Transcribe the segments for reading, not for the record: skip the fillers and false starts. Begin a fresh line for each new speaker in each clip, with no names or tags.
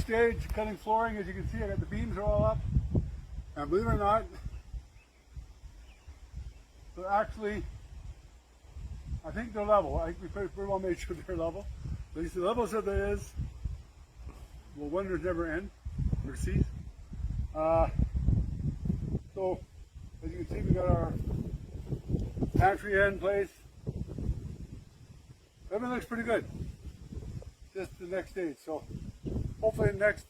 stage, cutting flooring. As you can see, I got the beams are all up. And believe it or not, they're actually, I think they're level. I think we pretty well made sure they're level. At least the level that there is. Well, wonders never end, or cease. So, as you can see, we got our pantry in place. Everything looks pretty good. Just the next stage. So, hopefully the next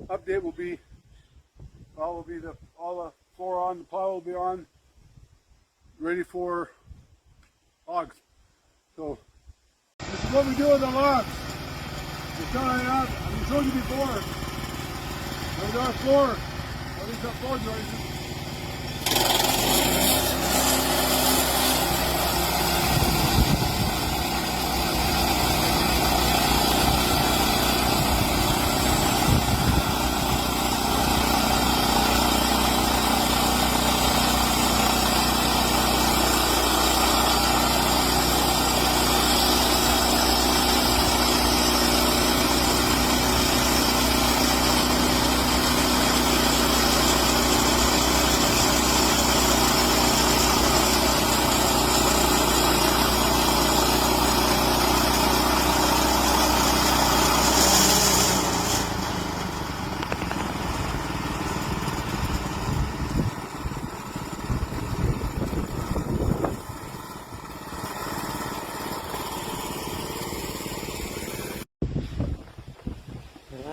update will be, all the floor on, the pile will be on, ready for logs. So, this is what we do with the logs. We start it out. I've showed you before. There's our floor. At least our floor joists.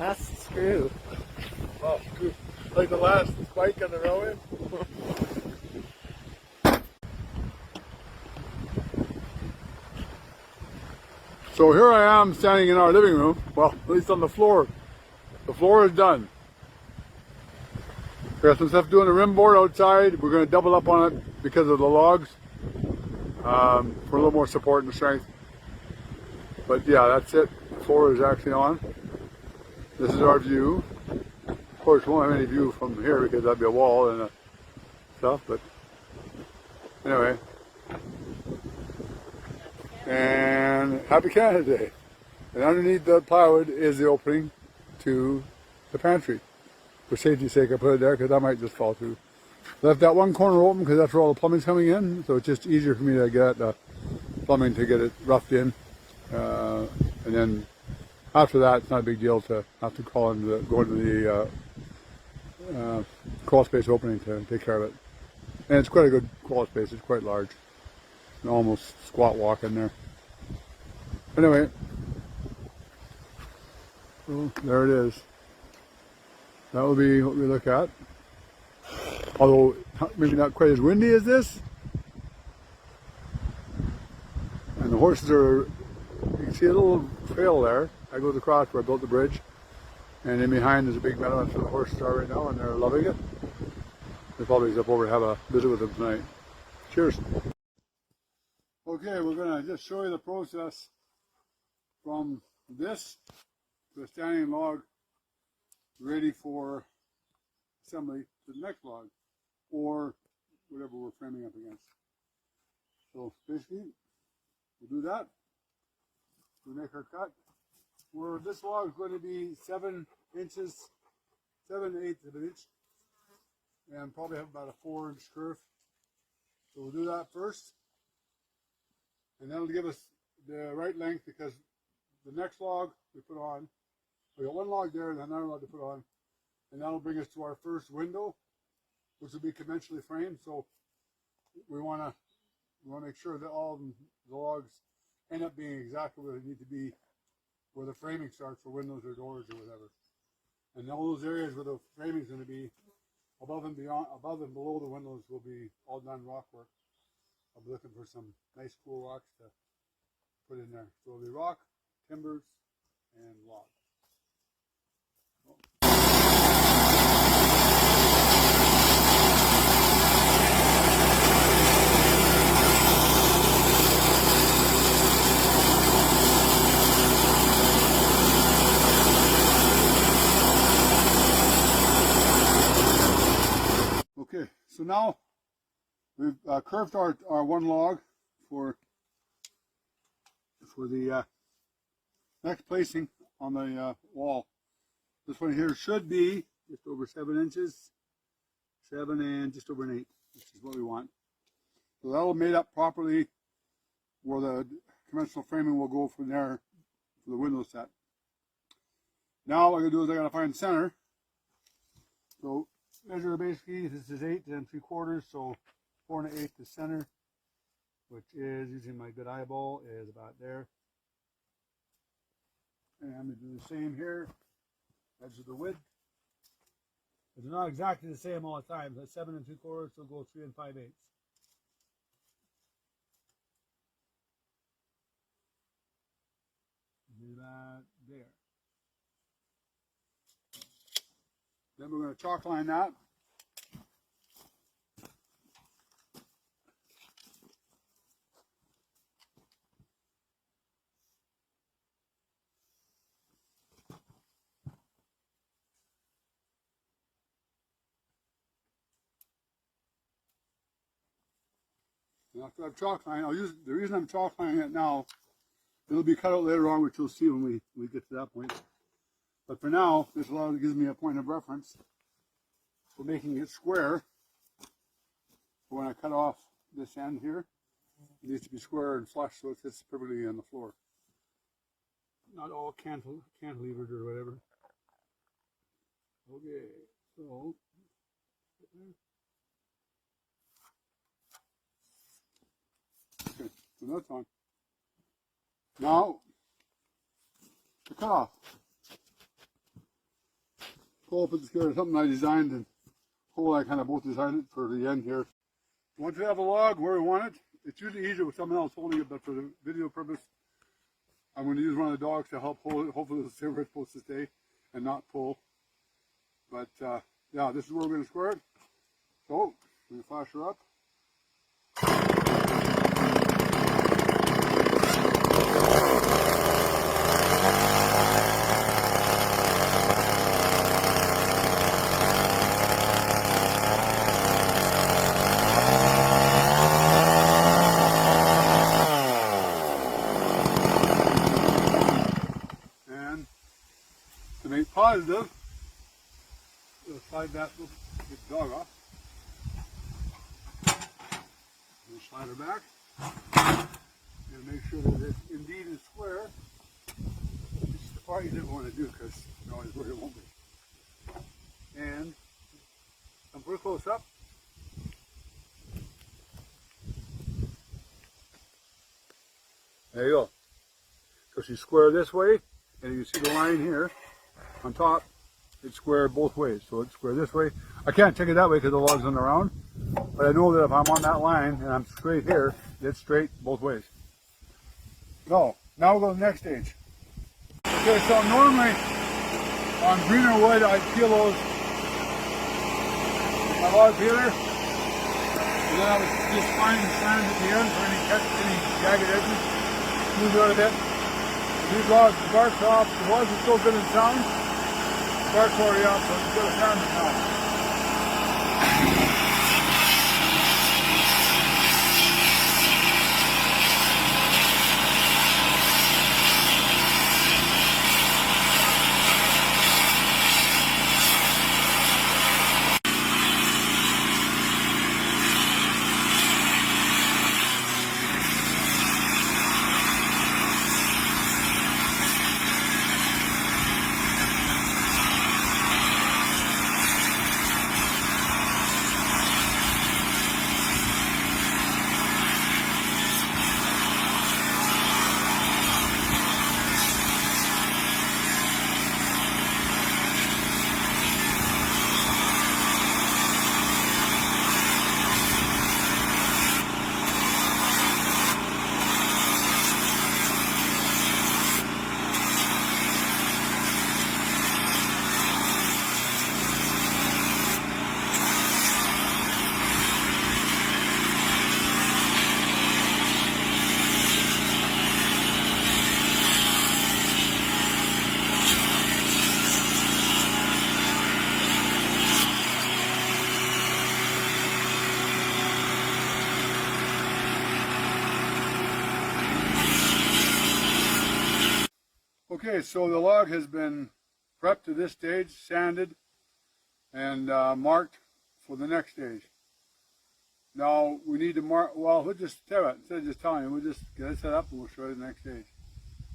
Last screw.
Oh, like the last spike on the railway. So here I am standing in our living room. Well, at least on the floor. The floor is done. We got some stuff doing the rim board outside. We're going to double up on it because of the logs for a little more support and strength. But yeah, that's it. The floor is actually on. This is our view. Of course, we won't have any view from here because that'd be a wall and stuff, but anyway. And happy Canada Day. And underneath the plywood is the opening to the pantry. For safety's sake, I put it there because that might just fall through. Left that one corner open because that's where all the plumbing's coming in, so it's just easier for me to get the plumbing to get it roughed in. And then after that, it's not a big deal to have to go into the crawl space opening to take care of it. And it's quite a good crawl space. It's quite large. You can almost squat walk in there. Anyway, so there it is. That will be what we look at. Although maybe not quite as windy as this. And the horses are, you can see a little trail there. I goes across where I built the bridge, and in behind is a big meadow. That's where the horses are right now, and they're loving it. They'll probably up over to have a visit with them tonight. Cheers. Okay, we're going to just show you the process from this to a standing log ready for assembly to the next log, or whatever we're framing up against. So basically, we'll do that. We make our cut. Where this log is going to be 7 inches, 7/8 of an inch, and probably have about a 4-inch curve. So we'll do that first, and that'll give us the right length because the next log we put on, we got one log there and another log to put on, and that'll bring us to our first window, which will be conventionally framed. So we want to make sure that all the logs end up being exactly where they need to be, where the framing starts for windows or doors or whatever. And all those areas where the framing is going to be above and below the windows will be all done rock work. I'll be looking for some nice cool rocks to put in there. So it'll be rock, timbers, and log. Okay, so now we've curved our one log for the next placing on the wall. This one here should be just over 7 inches, 7 and just over an 8, which is what we want. So that'll made up properly where the conventional framing will go from there for the window set. Now what I'm going to do is I got to find center. So measure basically, this is 8 3/4, so 4 1/8 is center, which is, using my good eyeball, is about there. And I'm going to do the same here, edge of the width. It's not exactly the same all the time. That's 7 3/4, so go 3 5/8. Do that there. Then we're going to chalk line that. And after I've chalk line, I'll use the reason I'm chalk lining it now. It'll be cut out later on, which you'll see when we get to that point. But for now, this gives me a point of reference for making it square. When I cut off this end here, it needs to be square and flush so it sits perfectly on the floor. Not all cantilevered or whatever. Okay, so okay, so that's on. Now, the cutoff. Pull up this here, something I designed, and Cole and I kind of both designed it for the end here. Once we have a log where we want it, it's usually easier with someone else holding it, but for the video purpose, I'm going to use one of the dogs to help hold it. Hopefully it'll stay where it's supposed to stay and not pull. But yeah, this is where we're going to square it. So, I'm going to flash her up. To make positive, we'll slide that little dog off. We'll slide her back and make sure that it indeed is square. This is the part you didn't want to do because you're always worried it won't be. And come pretty close up. There you go. So she's square this way, and you see the line here. On top, it's square both ways, so it's square this way. I can't take it that way because the log's on the round, but I know that if I'm on that line and I'm straight here, it's straight both ways. So, now we'll go to the next stage. Okay, so normally on greener wood, I'd peel those with my log peeler, and then I would just find the strands at the end for any jagged edges, smooth it out a bit. These logs, the bark's off, the logs are still good and sound. Bark's already off, so it's good to sound it now. Okay, so the log has been prepped to this stage, sanded, and marked for the next stage. Now we need to mark, well, we'll just tell it, instead of just telling you, we'll just get it set up and we'll show you the next stage.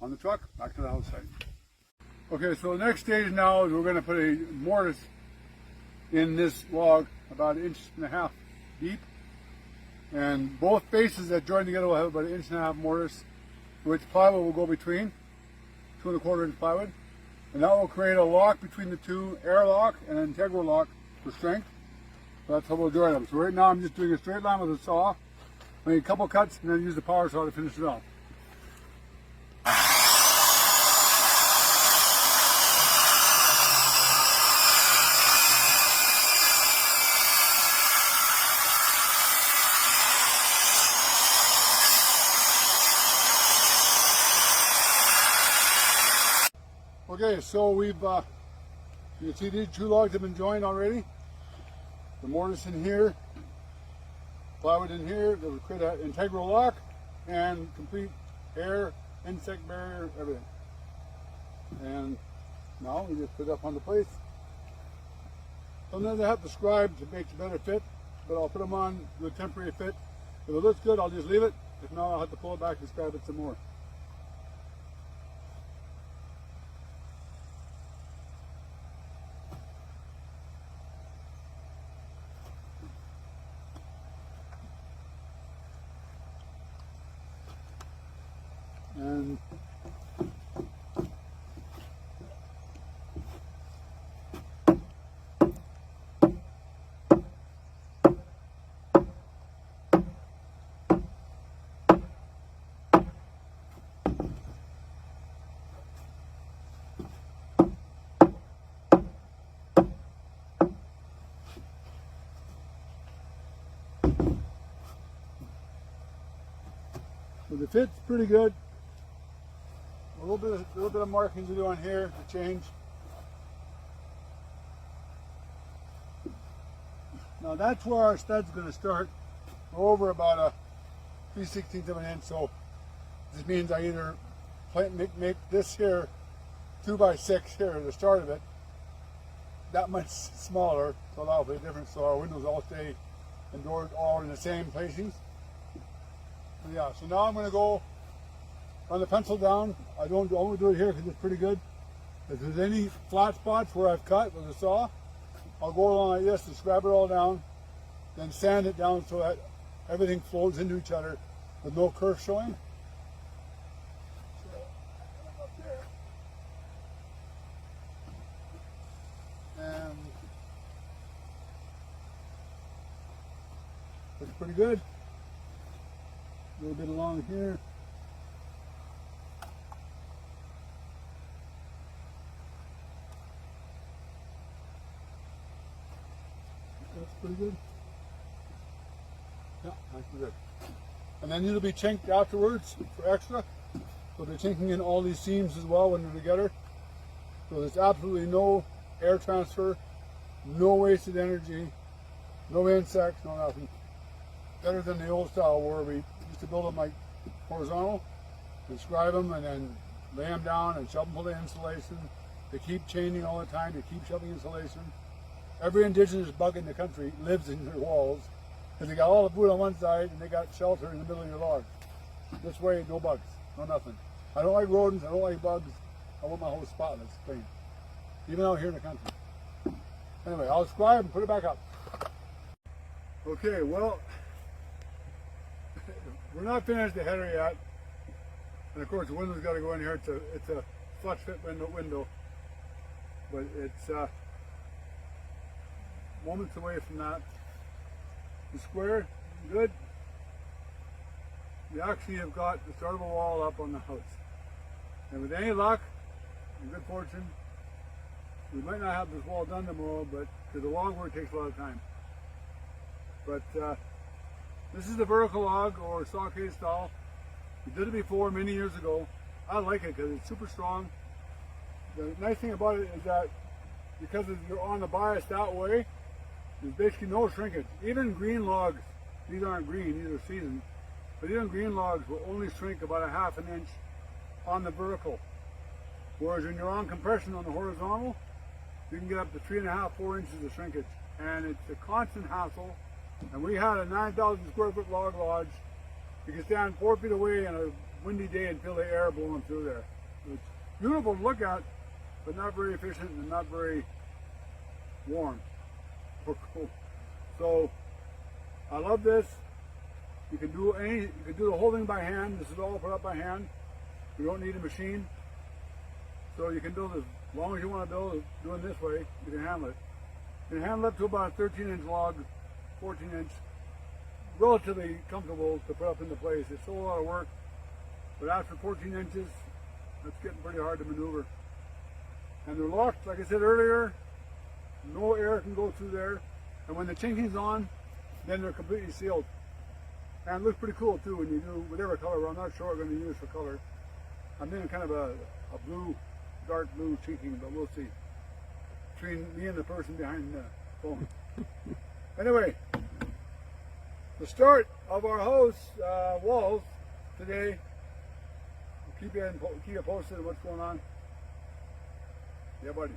On the truck, back to the house site. Okay, so the next stage now is we're going to put a mortise in this log about 1.5 inches deep. And both faces that join together will have about 1.5 inch mortise, which plywood will go between, 2¼ inch plywood. And that will create a lock between the two, airlock and an integral lock for strength. So that's how we'll join them. So right now I'm just doing a straight line with a saw, make a couple cuts, and then use the power saw to finish it off. Okay, so we've, you can see these two logs have been joined already. The mortise in here, plywood in here, that will create an integral lock and complete air, insect barrier, everything. And now we just put it up on the place. Sometimes I have to scribe to make a better fit, but I'll put them on to a temporary fit. If it looks good, I'll just leave it. If not, I'll have to pull it back and scribe it some more. And so the fit's pretty good. A little bit of markings to do on here to change. Now that's where our stud's going to start. We're over about a 3/16 of an inch, so this means I either make this here 2x6 here at the start of it, that much smaller to allow for the difference, so our windows all stay and doors all in the same placings. So yeah, so now I'm going to go run the pencil down. I don't only do it here because it's pretty good. If there's any flat spots where I've cut with a saw, I'll go along like this and scrap it all down, then sand it down so that everything flows into each other with no curve showing. So, up there. And looks pretty good. A little bit along here. That's pretty good. Yeah, that's good. And then it'll be chinked afterwards for extra. So they're chinking in all these seams as well when they're together. So there's absolutely no air transfer, no wasted energy, no insects, no nothing. Better than the old style where we used to build them like horizontal, inscribe them and then lay them down and shove them full of insulation. They keep chaining all the time, they keep shoving insulation. Every indigenous bug in the country lives in their walls because they got all the food on one side and they got shelter in the middle of your log. This way, no bugs, no nothing. I don't like rodents, I don't like bugs. I want my whole spotless, clean. Even out here in the country. Anyway, I'll scribe and put it back up. Okay, well, we're not finished the header yet. And of course the window's got to go in here. It's a flush fit window. But it's moments away from that. The square, good. We actually have got the start of a wall up on the house. And with any luck and good fortune, we might not have this wall done tomorrow, but because the log work takes a lot of time. But this is the vertical log or stockade style. We did it before many years ago. I like it because it's super strong. The nice thing about it is that because you're on the bias that way, there's basically no shrinkage. Even green logs, these aren't green, these are seasoned, but even green logs will only shrink about a 1/2 inch on the vertical. Whereas when you're on compression on the horizontal, you can get up to 3.5, 4 inches of shrinkage. And it's a constant hassle. And we had a 9,000 square foot log lodge. You can stand 4 feet away on a windy day and feel the air blowing through there. It's beautiful to look at, but not very efficient and not very warm or cool. So I love this. You can do the whole thing by hand. This is all put up by hand. You don't need a machine. So you can build as long as you want to build it doing this way, you can handle it. You can handle it to about a 13-inch log, 14-inch, relatively comfortable to put up into place. It's still a lot of work, but after 14 inches, it's getting pretty hard to maneuver. And they're locked, like I said earlier, no air can go through there. And when the chinking's on, then they're completely sealed. And it looks pretty cool too when you do whatever color. I'm not sure what I'm going to use for color. I'm doing kind of a blue, dark blue chinking, but we'll see. Between me and the person behind the phone. Anyway, the start of our house walls today. We'll keep you posted on what's going on. Yeah, buddy.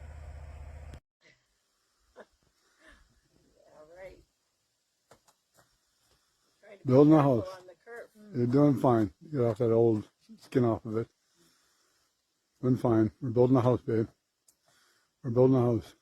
Building a house. You're doing fine. Get off that old skin off of it. Doing fine. We're building a house, babe. We're building a house.